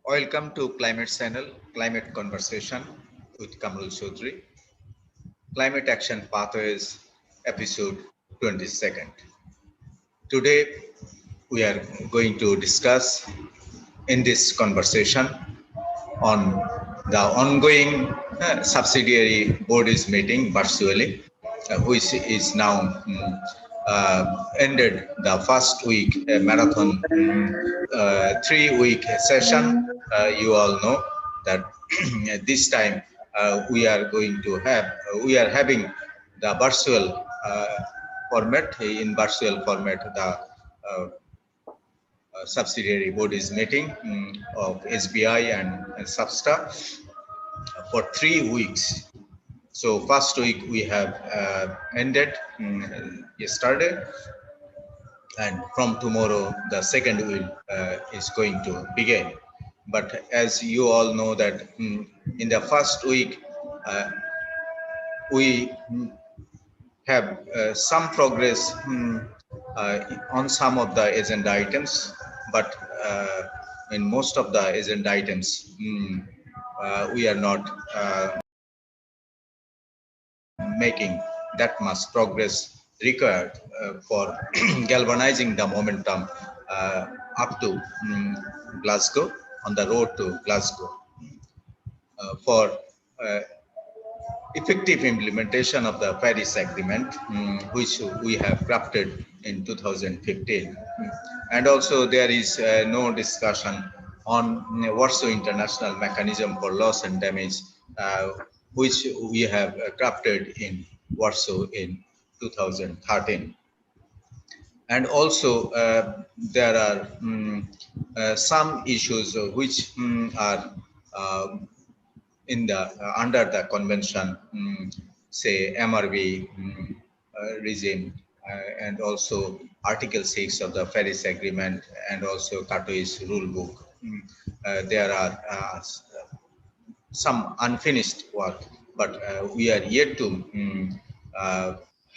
Welcome to Climate Channel, Climate Conversation with Quamrul Chowdhury. Climate Action Pathways, episode 22nd. Today, we are going to discuss in this conversation on the ongoing subsidiary bodies meeting virtually, which is now ended the first week marathon 3-week session. You all know that this time we are having the virtual format. In virtual format, the subsidiary bodies meeting of SBI and SBSTA for 3 weeks. So first week we have ended yesterday, and from tomorrow the second week is going to begin. But as you all know that in the first week we have some progress on some of the agenda items, but in most of the agenda items we are not making that much progress required for galvanizing the momentum up to Glasgow, on the road to Glasgow. For effective implementation of the Paris Agreement, which we have crafted in 2015. And also there is no discussion on Warsaw International Mechanism for Loss and Damage, which we have crafted in Warsaw in 2013. And also there are some issues which are in the under the convention, say MRV regime, and also Article 6 of the Paris Agreement, and also Katowice rule book. There are some unfinished work, but we are yet to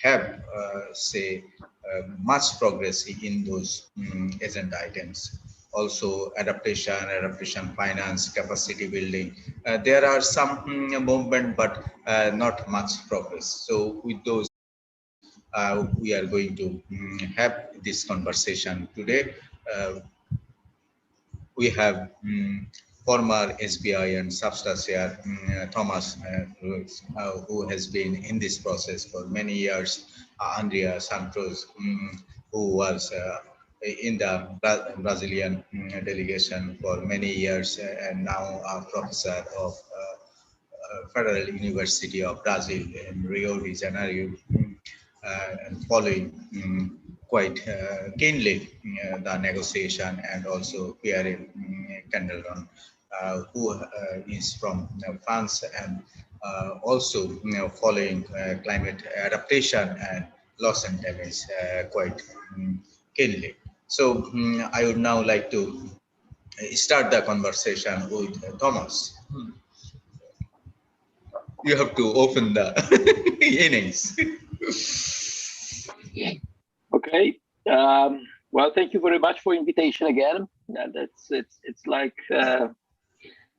have say much progress in those agenda items. Also adaptation finance, capacity building. There are some movement, but not much progress. So with those, we are going to have this conversation today. We have former SBI and SBSTA chair Tomasz, who has been in this process for many years. Andrea, Santos, who was in the Brazilian delegation for many years, and now a professor of Federal University of Brazil in Rio de Janeiro, and following quite keenly the negotiation, and also Pierre in Candelon, who is from France, and also following climate adaptation and loss and damage quite keenly. So I would now like to start the conversation with Tomasz. You have to open the innings. Okay. Well, thank you very much for invitation again. It's like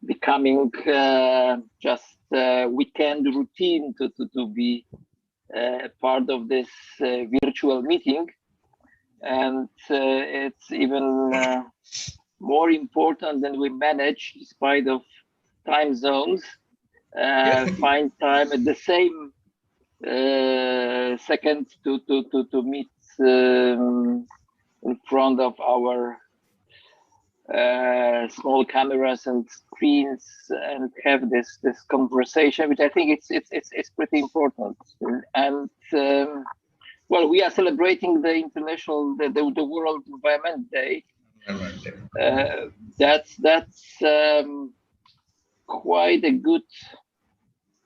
becoming just weekend routine to be part of this virtual meeting, and it's even more important than we manage, despite of time zones, find time at the same second to meet in front of our small cameras and screens and have this conversation, which I think it's pretty important. And well, we are celebrating the international the World Environment Day. That's quite a good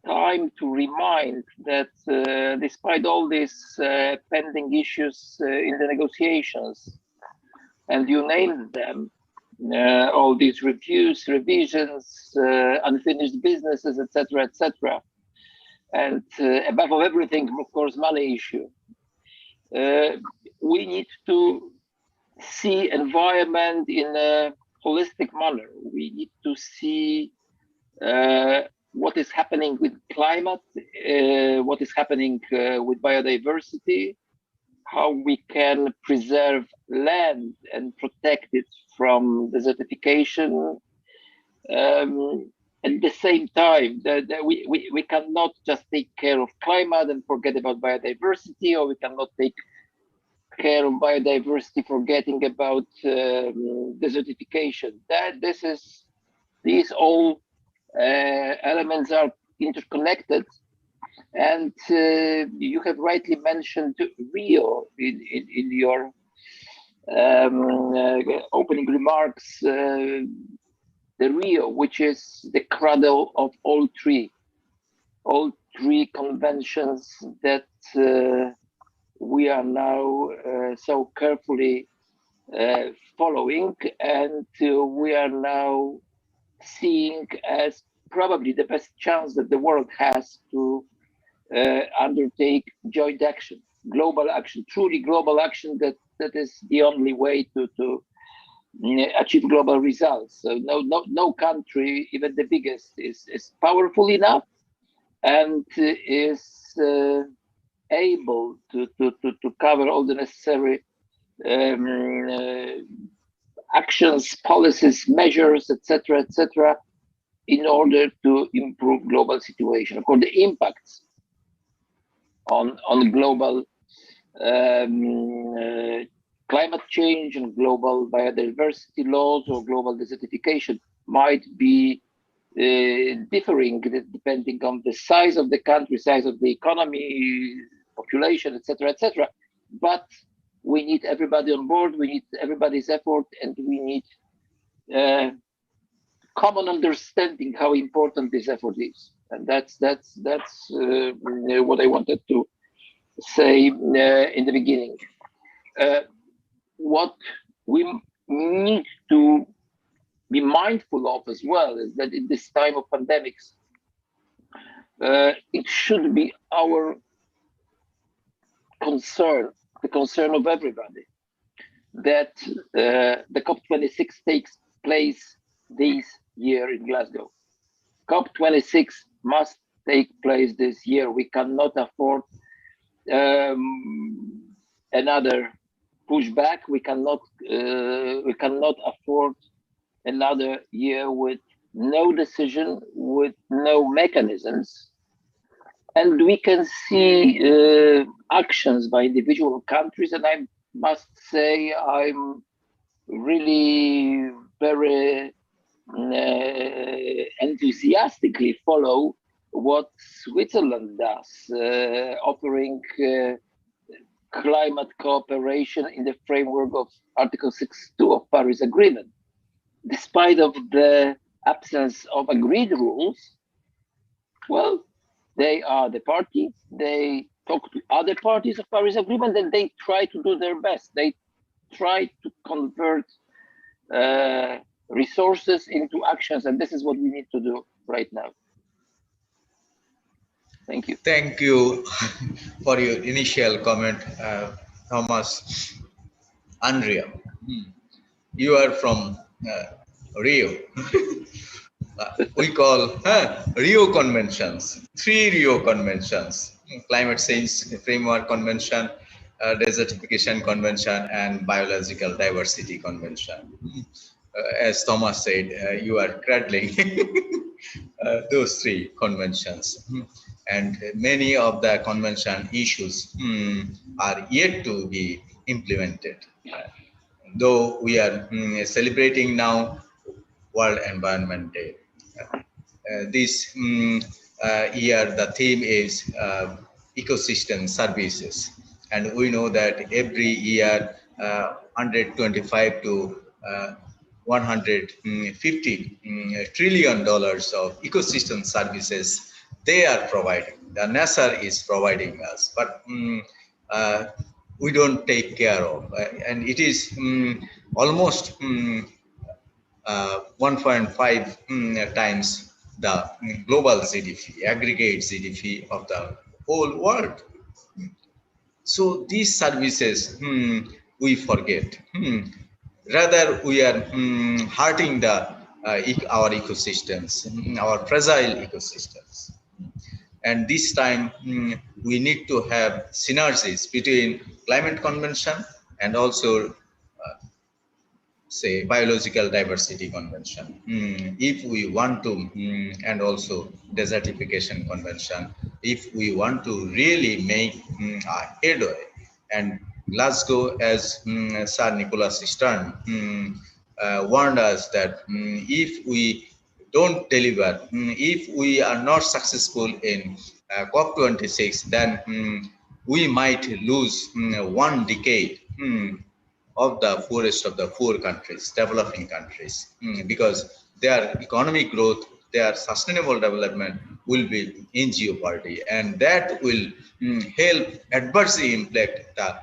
time to remind that despite all these pending issues in the negotiations, and you named them, all these reviews, revisions, unfinished businesses, etc., etc., and above everything, of course, money issue. We need to see environment in a holistic manner. We need to see what is happening with climate, what is happening with biodiversity, how we can preserve land and protect it from desertification. At the same time, we cannot just take care of climate and forget about biodiversity, or we cannot take care of biodiversity forgetting about desertification. These all elements are interconnected, and you have rightly mentioned Rio in your opening remarks. The Rio, which is the cradle of all three conventions that we are now so carefully following, and we are now seeing as probably the best chance that the world has to undertake joint action, global action, truly global action. That is the only way to achieve global results. So no country, even the biggest, is powerful enough and is able to cover all the necessary actions, policies, measures, etc., in order to improve global situation. Of course, the impacts on global climate change and global biodiversity laws or global desertification might be differing depending on the size of the country, size of the economy, population, etc., but we need everybody on board, we need everybody's effort, and we need common understanding how important this effort is. And that's what I wanted to say in the beginning. What we need to be mindful of as well is that in this time of pandemics, it should be our concern, the concern of everybody, that the COP26 takes place this year in Glasgow. COP26 must take place this year. We cannot afford another pushback. We cannot afford another year with no decision, with no mechanisms. And we can see actions by individual countries, and I must say I'm really very enthusiastically follow what Switzerland does, offering climate cooperation in the framework of Article 6.2 of Paris Agreement. Despite of the absence of agreed rules, well, they are the party, they talk to other parties of Paris Agreement, and they try to do their best. They try to convert resources into actions, and this is what we need to do right now. Thank you. Thank you for your initial comment, Tomasz. Andrea, you are from Rio. We call Rio Conventions, 3 Rio Conventions: Climate Change Framework Convention, Desertification Convention, and Biological Diversity Convention. As Tomasz said, you are cradling those 3 conventions. And many of the convention issues are yet to be implemented. Though we are celebrating now World Environment Day. This year the theme is ecosystem services, and we know that every year 125 to 150 trillion dollars of ecosystem services they are providing. The nature is providing us, but we don't take care of, and it is almost 1.5 times the global GDP, aggregate GDP of the whole world. So these services we forget. Rather, we are hurting our ecosystems, our fragile ecosystems. And this time, we need to have synergies between climate convention and also say biological diversity convention, if we want to, and also desertification convention, if we want to really make a headway. And Glasgow, as Sir Nicholas Stern warned us that if we don't deliver, if we are not successful in COP26, then we might lose 1 decade of the poorest of the poor countries, developing countries, because their economic growth, their sustainable development will be in jeopardy, and that will help adversely impact the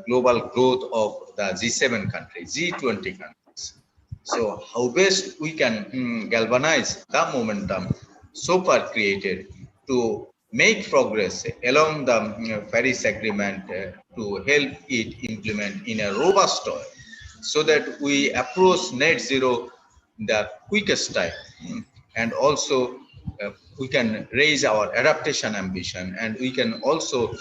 global growth of the G7 countries, G20 countries. So how best we can galvanize the momentum so far created to make progress along the Paris Agreement to help it implement in a robust way, so that we approach net zero the quickest time, and also we can raise our adaptation ambition, and we can also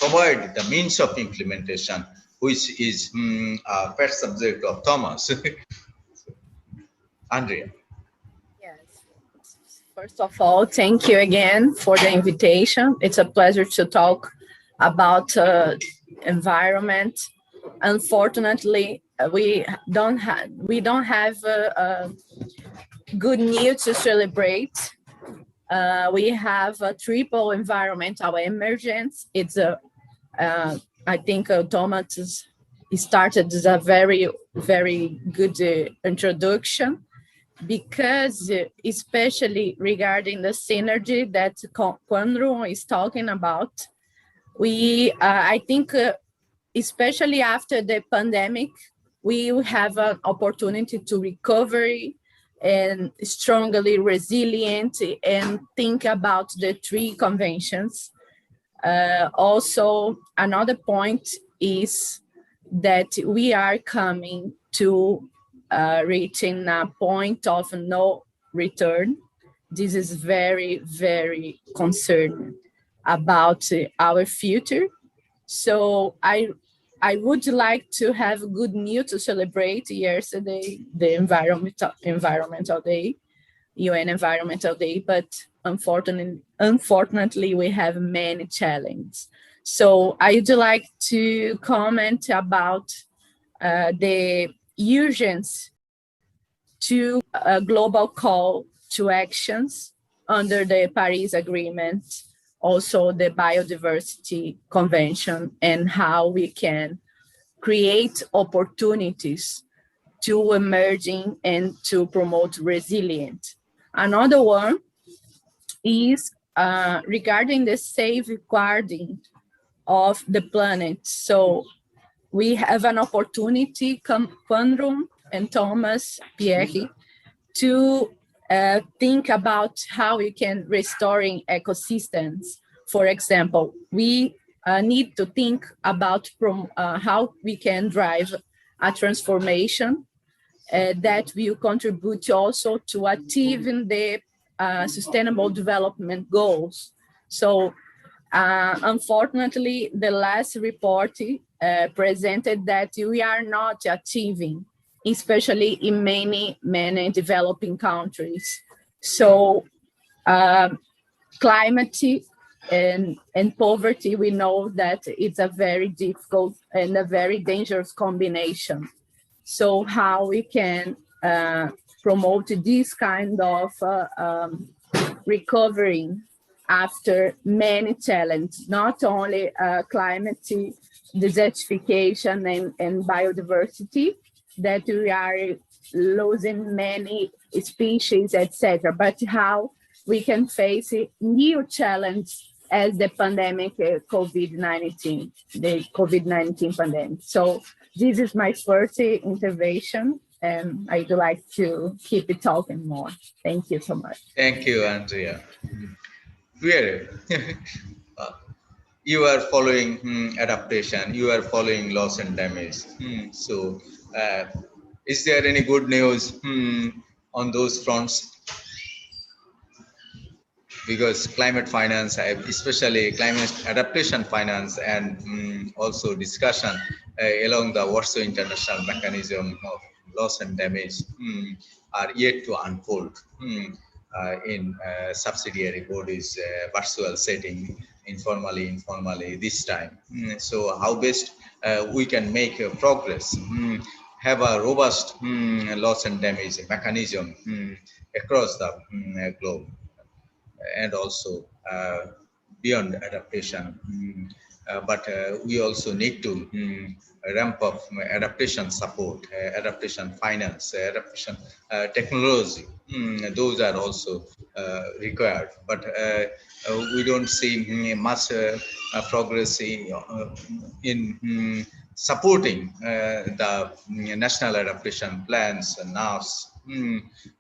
provide the means of implementation, which is a pet subject of Tomasz. Andrea. Yes. First of all, thank you again for the invitation. It's a pleasure to talk about environment. Unfortunately, we don't have good news to celebrate. We have a triple environmental emergency. It's I think Tomasz started a very good introduction, because especially regarding the synergy that Quamrul is talking about, I think especially after the pandemic, we have an opportunity to recover and strongly resilient and think about the 3 conventions. Also, another point is that we are coming to reaching a point of no return. This is very concerning about our future. So I would like to have good news to celebrate yesterday, the Environmental Day, UN Environmental Day, but unfortunately we have many challenges. So I would like to comment about the urgency to a global call to actions under the Paris Agreement, also the Biodiversity Convention, and how we can create opportunities to emerging and to promote resilience. Another one is regarding the safeguarding of the planet. So we have an opportunity, Quamrul and Tomasz, Pierre, to think about how we can restoring ecosystems. For example, we need to think about how we can drive a transformation that will contribute also to achieving the Sustainable Development Goals. So unfortunately, the last report presented that we are not achieving, especially in many developing countries. So climate and poverty, we know that it's a very difficult and a very dangerous combination. So how we can promote this kind of recovery after many challenges, not only climate, desertification and biodiversity, that we are losing many species, etc., but how we can face a new challenge as the pandemic, COVID-19, the COVID-19 pandemic. So this is my first intervention, and I'd like to keep it talking more. Thank you so much. Thank you, Andrea. Pierre, you are following adaptation, you are following loss and damage. So Is there any good news on those fronts? Because climate finance, especially climate adaptation finance, and also discussion along the Warsaw International Mechanism of Loss and Damage are yet to unfold in subsidiary bodies, virtual setting, informally this time. So how best we can make progress, have a robust loss and damage mechanism across the globe, and also beyond adaptation. But we also need to ramp up adaptation support, adaptation finance, adaptation technology. Those are also required. But we don't see much progress in supporting the national adaptation plans, NAS,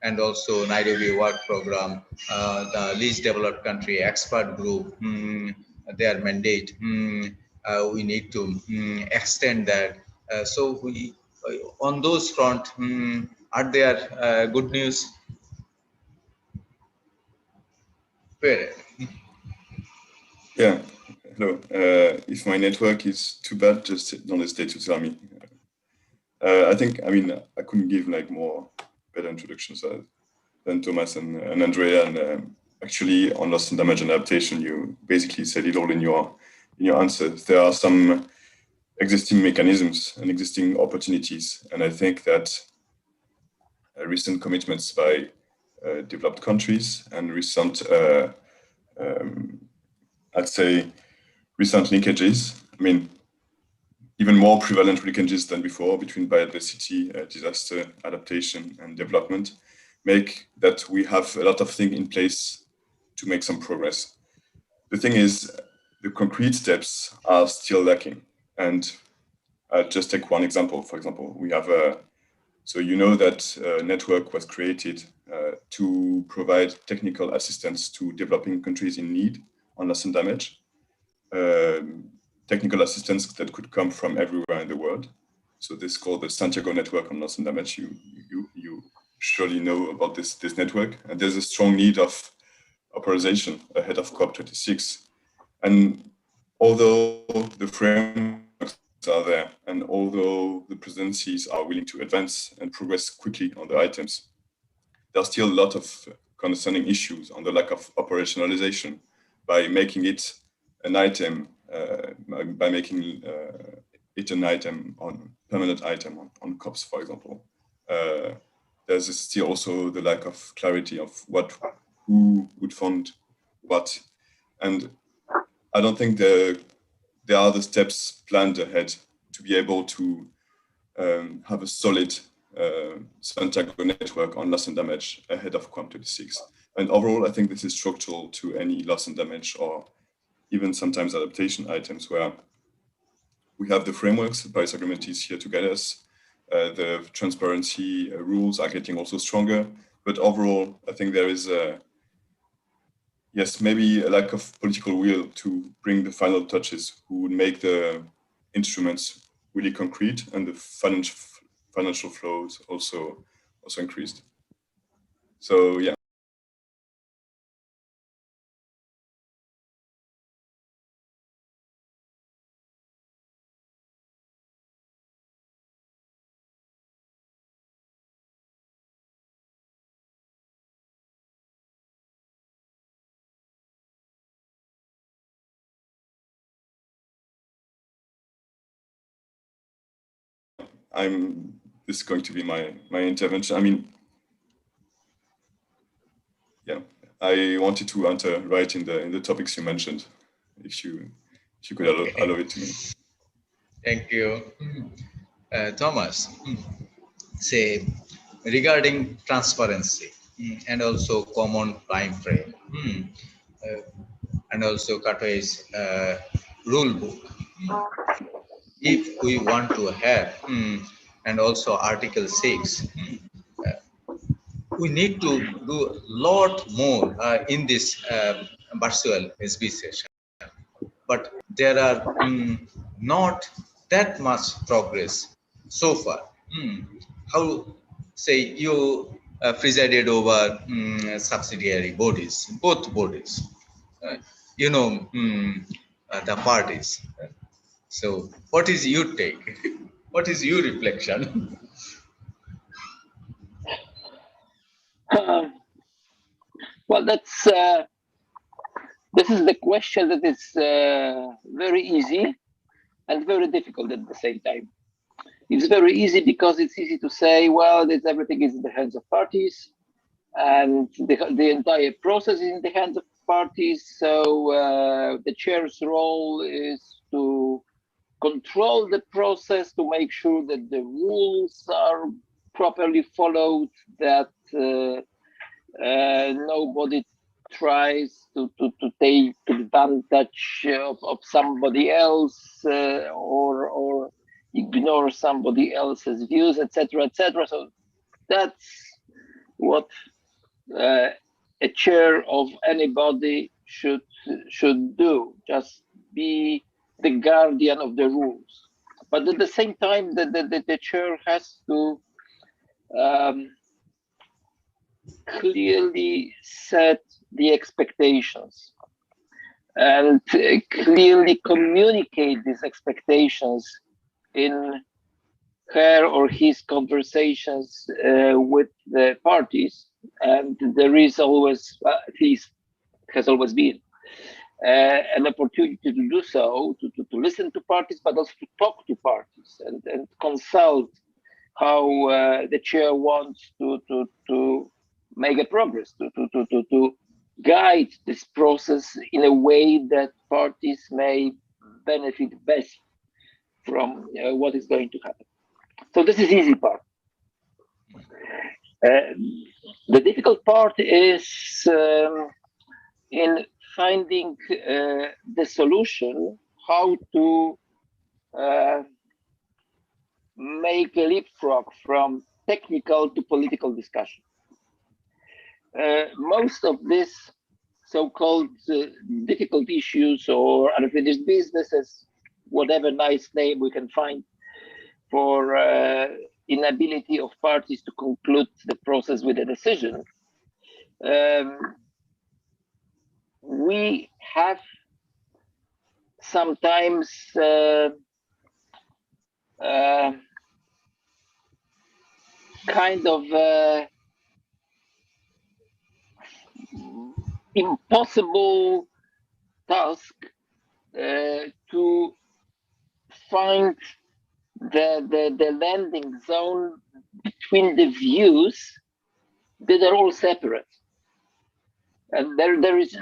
and also Nairobi Work Program, the least developed country expert group, their mandate. We need to extend that. So we, on those front, are there good news? Pierre. Yeah, hello. If my network is too bad, just don't hesitate to tell me. I think, I mean, I couldn't give like more better introductions than Tomasz and Andrea. And actually, on loss and damage and adaptation, you basically said it all in your answers. There are some existing mechanisms and existing opportunities, and I think that recent commitments by developed countries and recent, I'd say, recent linkages, I mean, even more prevalent linkages than before between biodiversity, disaster adaptation and development, make that we have a lot of things in place to make some progress. The thing is, the concrete steps are still lacking. And I'll just take one example. For example, we have so you know that a network was created to provide technical assistance to developing countries in need on loss and damage. Technical assistance that could come from everywhere in the world. So this is called the Santiago Network on Loss and Damage. You surely know about this network. And there's a strong need of authorization ahead of COP26. And although the frameworks are there, and although the presidencies are willing to advance and progress quickly on the items, there are still a lot of concerning issues on the lack of operationalization by making it an item, by making it an item on permanent item on COPs, for example. There's still also the lack of clarity of who would fund what. And I don't think there are the steps planned ahead to be able to have a solid Santiago network on loss and damage ahead of COP26. And overall, I think this is structural to any loss and damage or even sometimes adaptation items where we have the frameworks, the Paris Agreement is here to get us. The transparency rules are getting also stronger, but overall, I think there is yes, maybe a lack of political will to bring the final touches who would make the instruments really concrete and the financial flows also increased. So yeah. This is going to be my intervention. I mean, yeah, I wanted to enter right in the topics you mentioned. If you could allow it to me. Thank you, Thomas. Say regarding transparency and also common time frame, and also Kato's rule book. If we want to have, and also Article 6, we need to do a lot more in this virtual SB session. But there are not that much progress so far. how, say, you presided over subsidiary bodies, both bodies, you know, the parties. So what is your take? What is your reflection? Well, this is the question that is very easy and very difficult at the same time. It's very easy because it's easy to say, well, everything is in the hands of parties, and the entire process is in the hands of parties. So the chair's role is to control the process, to make sure that the rules are properly followed, that nobody tries to take advantage of somebody else or ignore somebody else's views, etc., etc. So that's what a chair of anybody should do. Just be the guardian of the rules. But at the same time, the chair has to clearly set the expectations and clearly communicate these expectations in her or his conversations with the parties. And there is always, at least has always been, an opportunity to do so, to listen to parties, but also to talk to parties and consult how the chair wants to make a progress, to guide this process in a way that parties may benefit best from what is going to happen. So this is the easy part. The difficult part is in finding the solution, how to make a leapfrog from technical to political discussion. Most of these so-called difficult issues or unfinished businesses, whatever nice name we can find for inability of parties to conclude the process with a decision, we have sometimes kind of impossible task to find the landing zone between the views that are all separate, and there is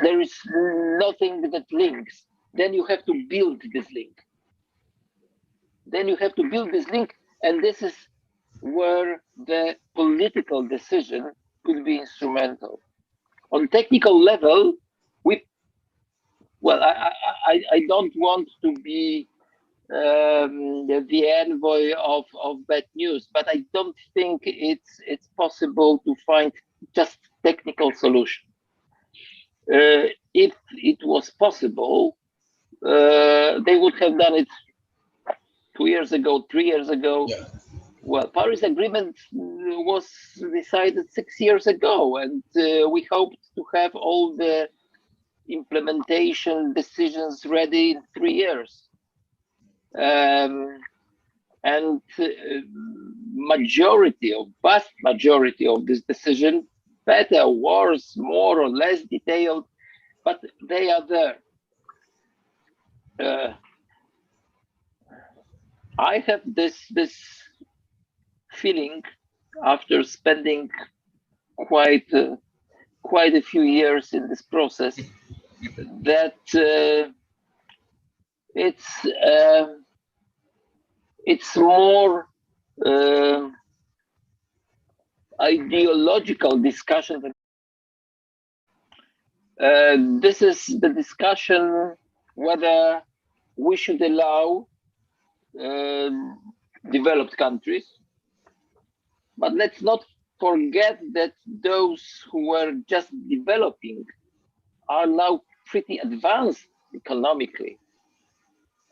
nothing that links. Then you have to build this link. And this is where the political decision could be instrumental. On technical level, I don't want to be the envoy of bad news, but I don't think it's possible to find just technical solution. If it was possible, they would have done it 2 years ago, 3 years ago. Yeah. Well, Paris Agreement was decided 6 years ago, and we hoped to have all the implementation decisions ready in 3 years. And vast majority of this decision, better, worse, more or less detailed, but they are there. I have this feeling after spending quite a few years in this process that it's more ideological discussion. This is the discussion whether we should allow developed countries, but let's not forget that those who were just developing are now pretty advanced economically,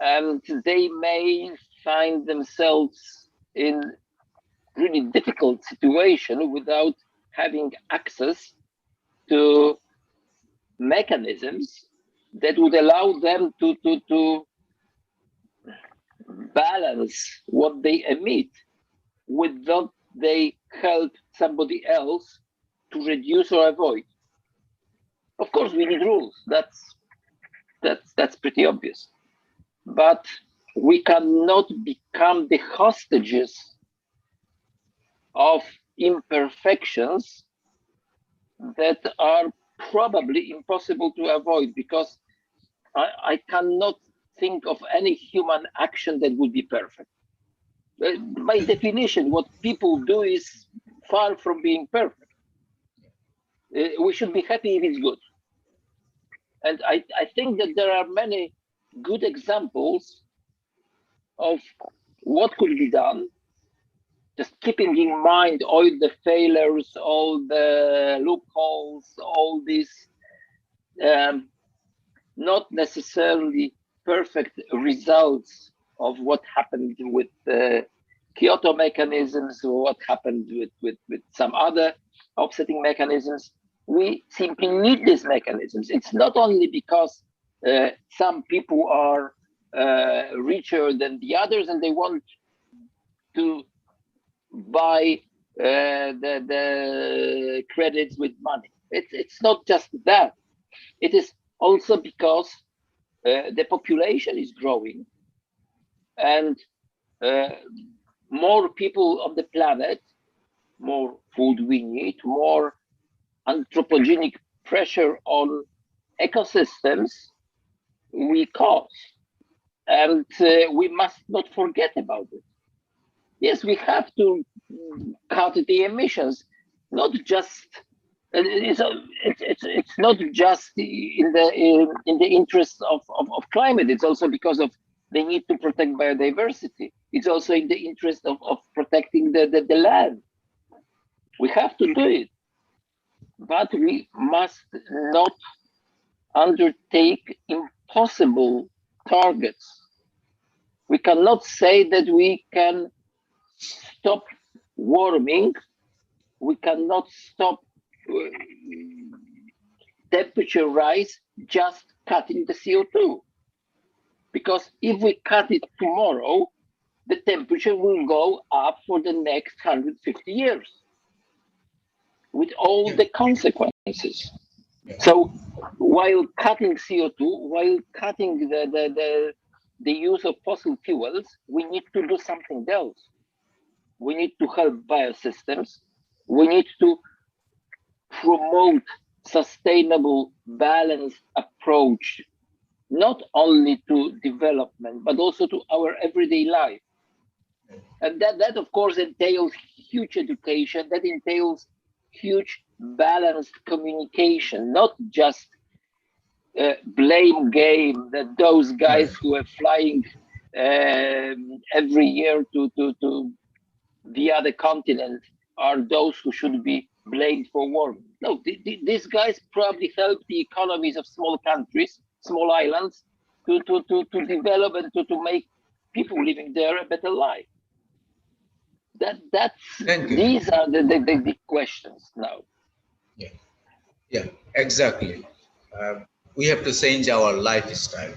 and they may find themselves in really difficult situation without having access to mechanisms that would allow them to balance what they emit without they help somebody else to reduce or avoid. Of course, we need rules. That's pretty obvious. But we cannot become the hostages of imperfections that are probably impossible to avoid, because I cannot think of any human action that would be perfect. By definition, what people do is far from being perfect. We should be happy if it's good. And I think that there are many good examples of what could be done, just keeping in mind all the failures, all the loopholes, all these not necessarily perfect results of what happened with the Kyoto mechanisms, or what happened with some other offsetting mechanisms. We simply need these mechanisms. It's not only because some people are richer than the others and they want to buy the credits with money. It's not just that. It is also because the population is growing, and more people on the planet, more food we need, more anthropogenic pressure on ecosystems we cause. And we must not forget about it. Yes, we have to cut the emissions, not just. It's not just in the interest of climate. It's also because of the need to protect biodiversity. It's also in the interest of protecting the land. We have to do it, but we must not undertake impossible targets. We cannot say that we can stop warming. We cannot stop temperature rise just cutting the CO2. Because if we cut it tomorrow, the temperature will go up for the next 150 years with all the consequences. So while cutting CO2, while cutting the use of fossil fuels, we need to do something else. We need to help biosystems. We need to promote sustainable, balanced approach, not only to development, but also to our everyday life. And that of course entails huge education, that entails huge balanced communication, not just blame game that those guys who are flying every year to the other continent are those who should be blamed for warming. No, these guys probably help the economies of small countries, small islands, to develop and to make people living there a better life. These are the big questions now. Yeah, exactly. We have to change our lifestyle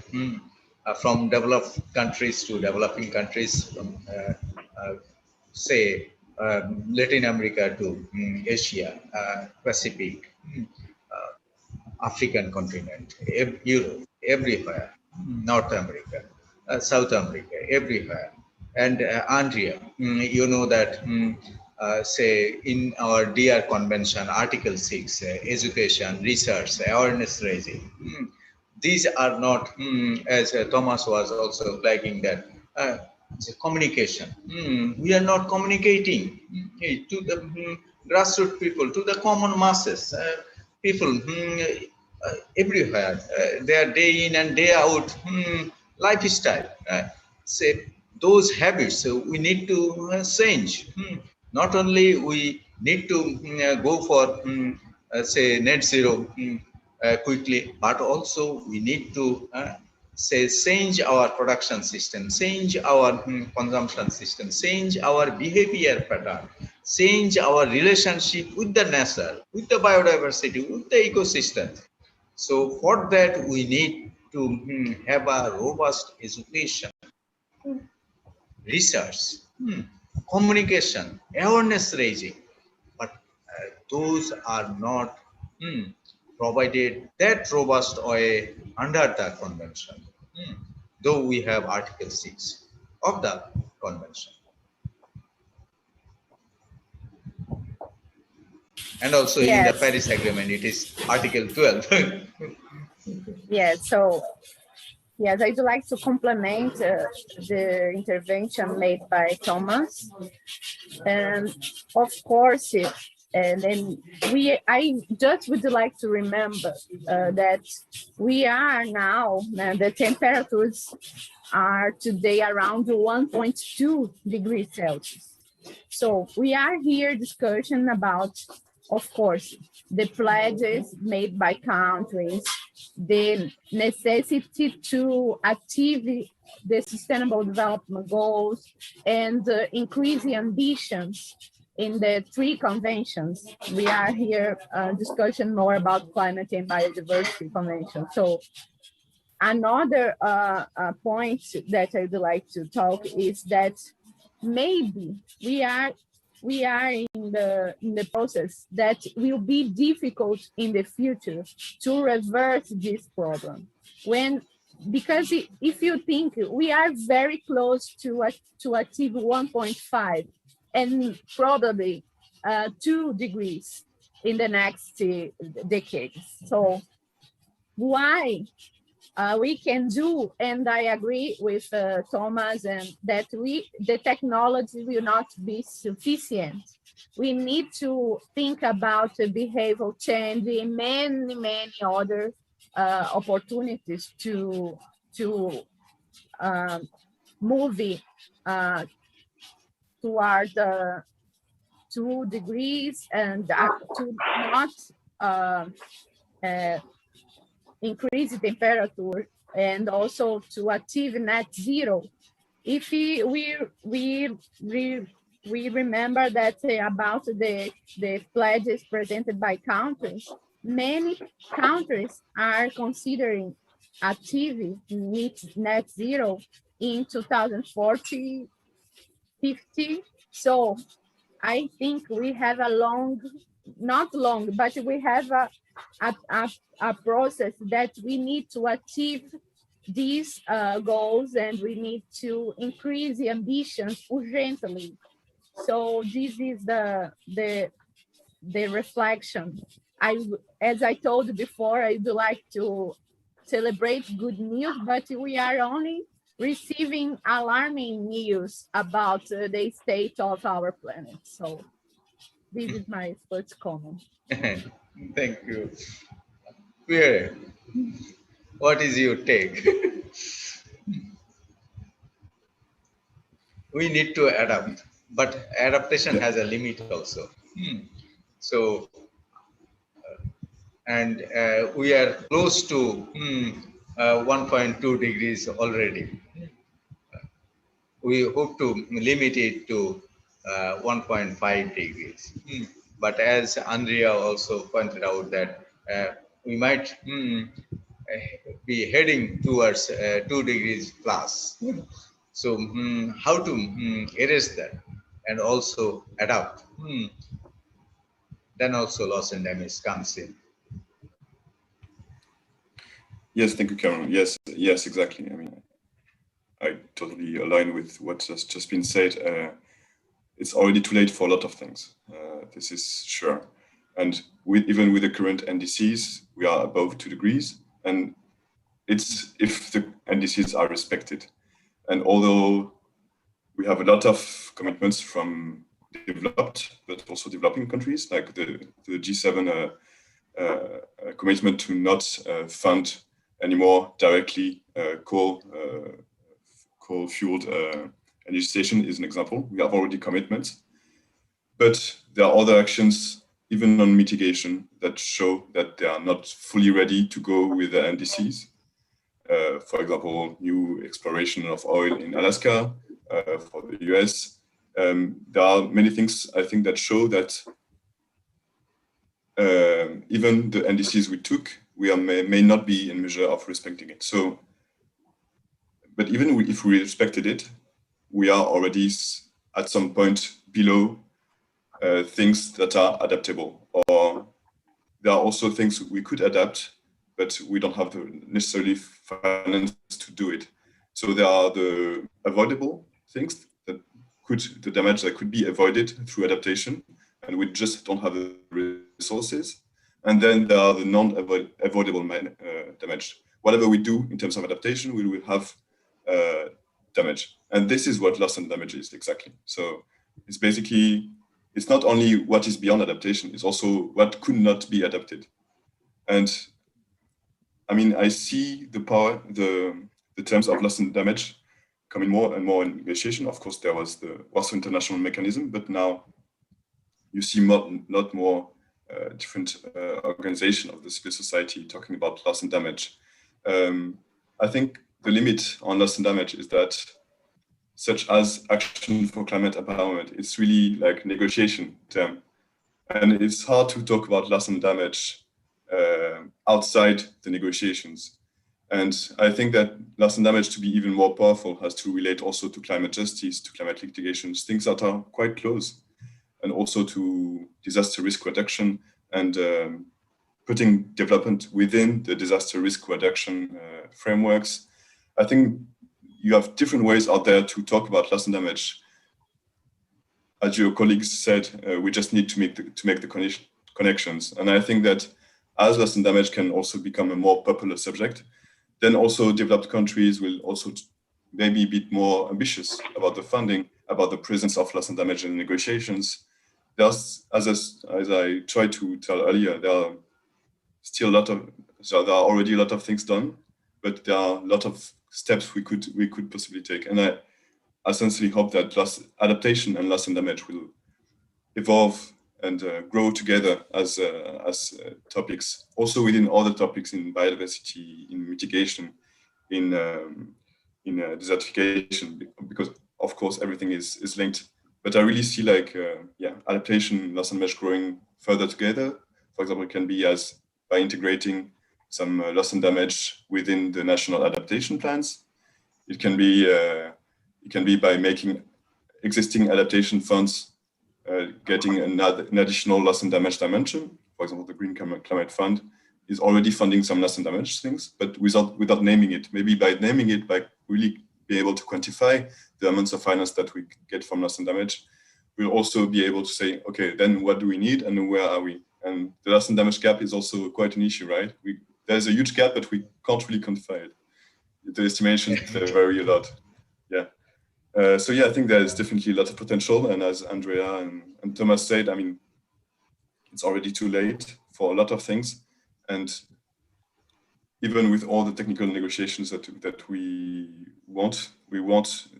from developed countries to developing countries, from say Latin America to Asia, Pacific, African continent, Europe, everywhere, North America, South America, everywhere. And Andrea, you know that, say in our DR Convention, Article 6, education, research, awareness raising, these are not, as Tomasz was also flagging that, communication. We are not communicating to the grassroots people, to the common masses, people everywhere. Their day in and day out lifestyle. Say those habits we need to change. Not only we need to go for say net zero quickly, but also we need to say change our production system, change our consumption system, change our behavior pattern, change our relationship with the nature, with the biodiversity, with the ecosystem. So for that we need to have a robust education, research, communication, awareness raising, but those are not provided that robust way under the convention, though we have Article 6 of the convention. And also in the Paris Agreement, it is Article 12. Yes, so yes, I'd like to complement the intervention made by Tomasz. And of course, and then I just would like to remember that we are now, the temperatures are today around 1.2 degrees Celsius. So we are here discussion about, of course, the pledges made by countries, the necessity to achieve the Sustainable Development Goals, and increase the ambitions in the 3 conventions. We are here discussion more about climate and biodiversity convention. So another point that I would like to talk is that maybe we are in the process that will be difficult in the future to reverse this problem. Because if you think we are very close to achieve 1.5 and probably 2 degrees in the next decades. So why we can do, and I agree with Tomasz, and that the technology will not be sufficient. We need to think about behavioral change and many other opportunities to move toward 2 degrees and to not increase the temperature, and also to achieve net zero. If we remember that about the pledges presented by countries, many countries are considering achieving net zero in 2040, 50. So I think we have a not long, but we have a process that we need to achieve these goals, and we need to increase the ambitions urgently. So this is the reflection. As I told before, I would like to celebrate good news, but we are only receiving alarming news about the state of our planet. So this is my first comment. Thank you. Pierre, what is your take? We need to adapt, but adaptation has a limit also. So, and we are close to 1.2 degrees already. We hope to limit it to 1.5 degrees. But as Andrea also pointed out that we might be heading towards 2 degrees plus. So how to erase that and also adapt? Then also loss and damage comes in. Yes, thank you, Cameron. Yes, exactly. I mean, I totally align with what has just been said. It's already too late for a lot of things. This is sure. And even with the current NDCs, we are above 2 degrees. And it's if the NDCs are respected. And although we have a lot of commitments from developed, but also developing countries, like the G7 commitment to not fund anymore directly coal-fueled energy station is an example. We have already commitments, but there are other actions, even on mitigation, that show that they are not fully ready to go with the NDCs. for example, new exploration of oil in Alaska for the US. There are many things I think that show that even the NDCs we took, may not be in measure of respecting it. So, but even if we respected it, we are already at some point below things that are adaptable, or there are also things we could adapt, but we don't have the necessarily finance to do it. So there are the avoidable things that the damage that could be avoided through adaptation, and we just don't have the resources. And then there are the non-avoidable damage. Whatever we do in terms of adaptation, we will have damage. And this is what loss and damage is exactly. So it's basically, it's not only what is beyond adaptation, it's also what could not be adapted. And I mean, I see the power, the terms of loss and damage coming more and more in negotiation. Of course, there was the Warsaw International Mechanism, but now you see lot more different organization of the civil society talking about loss and damage. I think the limit on loss and damage is that, such as action for climate empowerment, it's really like negotiation term. And it's hard to talk about loss and damage outside the negotiations. And I think that loss and damage, to be even more powerful, has to relate also to climate justice, to climate litigations, things that are quite close, and also to disaster risk reduction and putting development within the disaster risk reduction frameworks. I think you have different ways out there to talk about loss and damage. As your colleagues said, we just need to make the connections. And I think that as loss and damage can also become a more popular subject, then also developed countries will also maybe be more ambitious about the funding, about the presence of loss and damage in negotiations. There's, as I tried to tell earlier, there are still there are already a lot of things done, but there are a lot of steps we could possibly take. And I essentially hope that adaptation and loss and damage will evolve and grow together as topics, also within other topics in biodiversity, in mitigation, in desertification, because of course everything is linked. But I really see like, adaptation, loss and damage growing further together. For example, it can be by integrating some loss and damage within the national adaptation plans. It can be by making existing adaptation funds getting an additional loss and damage dimension. For example, the Green Climate Fund is already funding some loss and damage things, but without naming it. Maybe by naming it, by really be able to quantify the amounts of finance that we get from loss and damage, we'll also be able to say, okay, then what do we need and where are we? And the loss and damage gap is also quite an issue, right? There's a huge gap, but we can't really quantify it. The estimations vary a lot. Yeah. So yeah, I think there's definitely a lot of potential. And as Andrea and Tomasz said, I mean, it's already too late for a lot of things. And even with all the technical negotiations that we want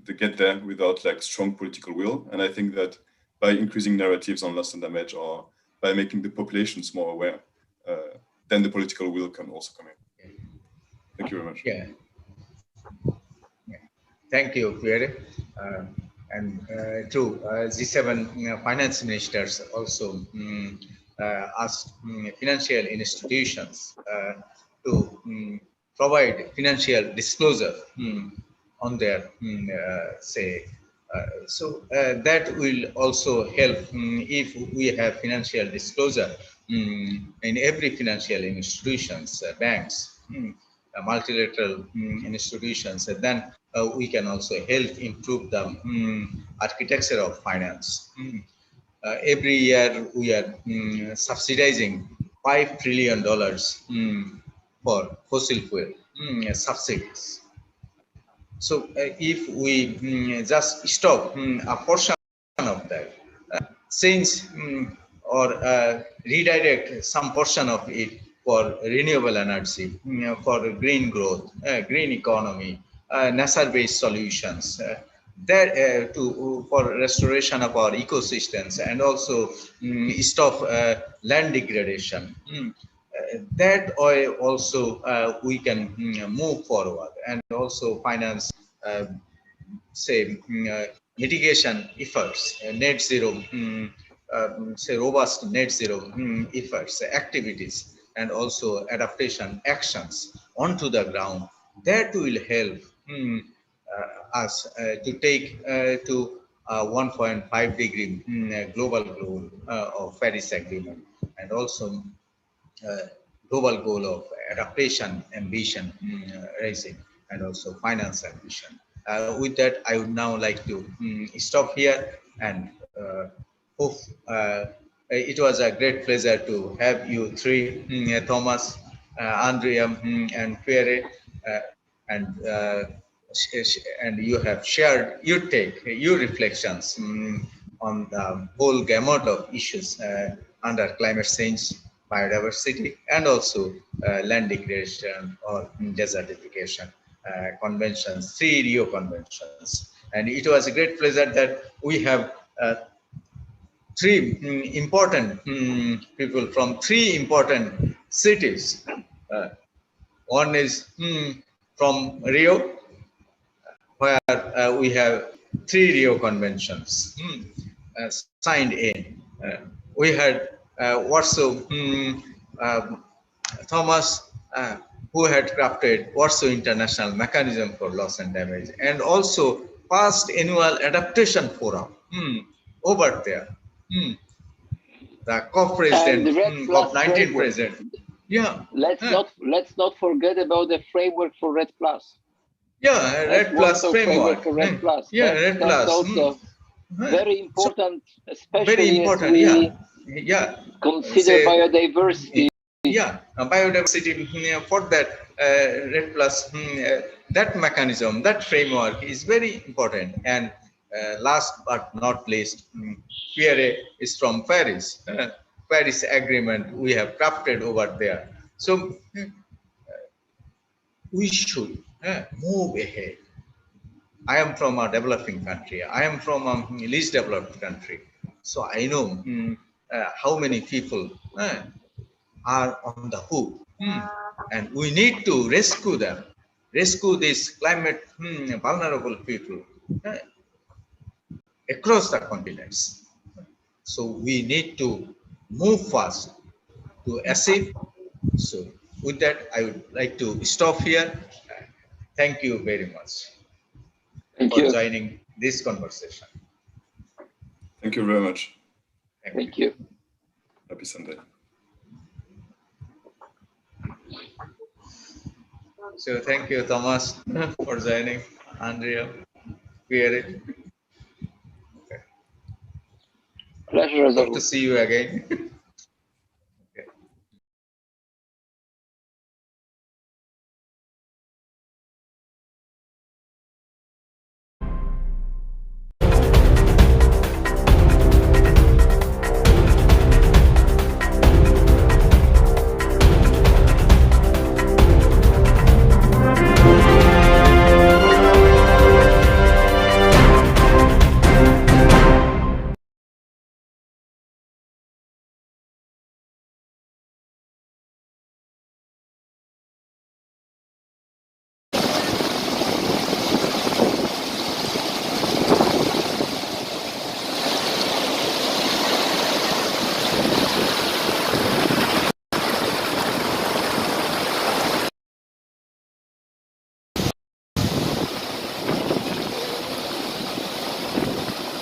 to get there without like strong political will. And I think that by increasing narratives on loss and damage, or by making the populations more aware, then the political will can also come in. Thank you very much. Yeah. Thank you, Pierre. True, G7 finance ministers also asked financial institutions to provide financial disclosure on their so that will also help if we have financial disclosure in every financial institutions, banks, multilateral institutions, and then we can also help improve the architecture of finance. Every year we are subsidizing $5 trillion for fossil fuel subsidies. So if we just stop a portion of that, change or redirect some portion of it for renewable energy, for green growth, green economy, nature-based solutions, for restoration of our ecosystems, and also stop land degradation. that way also we can move forward and also finance, say, mitigation efforts, net zero, say robust net zero efforts, activities, and also adaptation actions onto the ground. That will help us to take to 1.5 degree global goal of Paris Agreement, and also global goal of adaptation ambition raising, and also finance ambition. With that, I would now like to stop here, and hope it was a great pleasure to have you three, Thomas, Andrea, and Pierre, and and you have shared your take, your reflections on the whole gamut of issues under climate change, biodiversity, and also land degradation or desertification conventions, 3 Rio conventions. And it was a great pleasure that we have three important people from 3 important cities. One is from Rio, where we have 3 Rio conventions signed in. We had Warsaw, Thomas, who had crafted Warsaw International Mechanism for Loss and Damage, and also past annual adaptation forum over there. The COP-president, COP19 president. Yeah. Let's not forget about the framework for RED Plus. Yeah, RED Plus framework. For RED Plus. Yeah, RED Plus. That's also very important, especially very important. as we consider biodiversity. Yeah, biodiversity for that RED Plus, that mechanism, that framework is very important. And last but not least, Pierre is from Paris. Paris Agreement we have crafted over there. So we should move ahead. I am from a developing country. I am from a least developed country. So I know how many people are on the hook. And we need to rescue them, rescue these climate vulnerable people across the continents. So we need to move fast to achieve. So with that, I would like to stop here. Thank you very much for joining this conversation. Thank you very much. Thank you. Happy Sunday. So thank you, Tomasz, for joining. Andrea, Pierre. Pleasure as Hope to see you again.